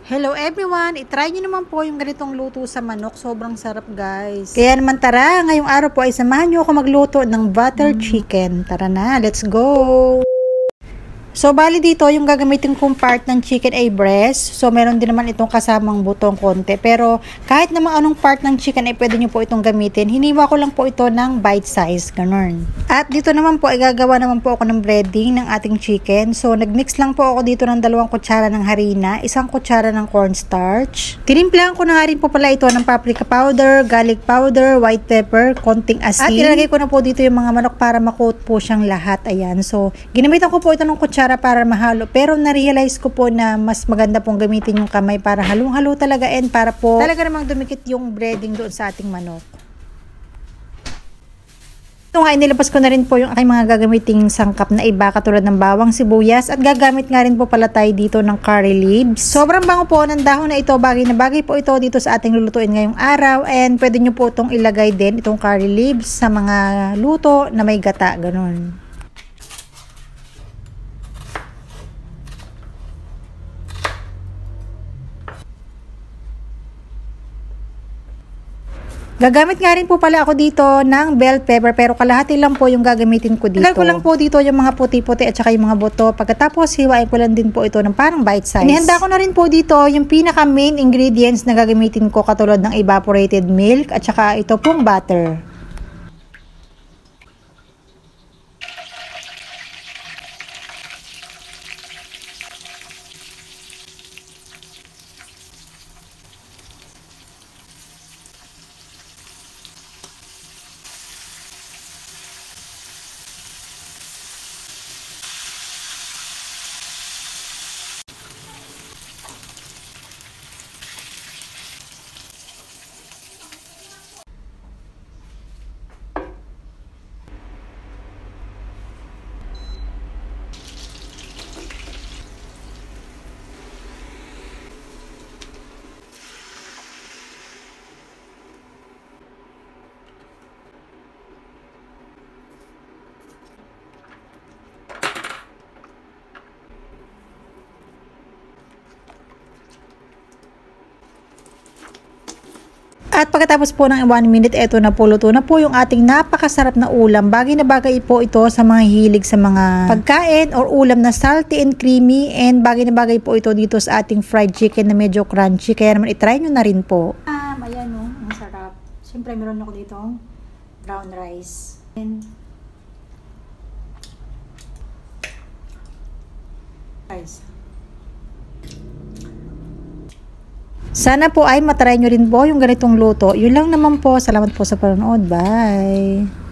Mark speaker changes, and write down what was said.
Speaker 1: Hello everyone! I-try nyo naman po yung ganitong luto sa manok. Sobrang sarap guys. Kaya naman tara, ngayong araw po ay samahan nyo ako magluto ng butter chicken. Tara na, let's go! So, bali dito, yung gagamitin kong part ng chicken ay breast. So, meron din naman itong kasamang butong konti. Pero, kahit naman anong part ng chicken ay pwede nyo po itong gamitin. Hiniwa ko lang po ito ng bite size. Ganun. At dito naman po, ay gagawa naman po ako ng breading ng ating chicken. So, nagmix lang po ako dito ng 2 kutsara ng harina, 1 kutsara ng cornstarch. Tinimplahan ko na nga rin po pala ito ng paprika powder, garlic powder, white pepper, konting asin. At ilagay ko na po dito yung mga manok para makoat po siyang lahat. Ayan. So, ginamitan ko po ito ng kutsara para mahalo, pero na-realize ko po na mas maganda pong gamitin yung kamay para halong-halo talaga and para po talaga namang dumikit yung breading doon sa ating manok. Ito nga, inilabas ko na rin po yung aking mga gagamiting sangkap na iba katulad ng bawang, sibuyas at gagamit nga rin po pala tayo dito ng curry leaves. Sobrang bango po ng dahon na ito, bagay na bagay po ito dito sa ating lulutuin ngayong araw and pwede nyo po itong ilagay din itong curry leaves sa mga luto na may gata, ganun. Gagamit nga rin po pala ako dito ng bell pepper pero kalahati lang po yung gagamitin ko dito. Tagal ko lang po dito yung mga puti-puti at saka yung mga buto. Pagkatapos hiwain ko lang din po ito ng parang bite size. Inihanda ko na rin po dito yung pinaka main ingredients na gagamitin ko katulad ng evaporated milk at saka ito pong butter. At pagkatapos po ng 1 minute, eto na po, luto na po yung ating napakasarap na ulam. Bagay na bagay po ito sa mga hilig sa mga pagkain or ulam na salty and creamy. And bagay na bagay po ito dito sa ating fried chicken na medyo crunchy. Kaya naman itry nyo na rin po. Ayan o, ang sarap. Siyempre meron ako dito brown rice. And rice. Sana po ay matry nyo rin po yung ganitong luto. Yun lang naman po. Salamat po sa panonood. Bye!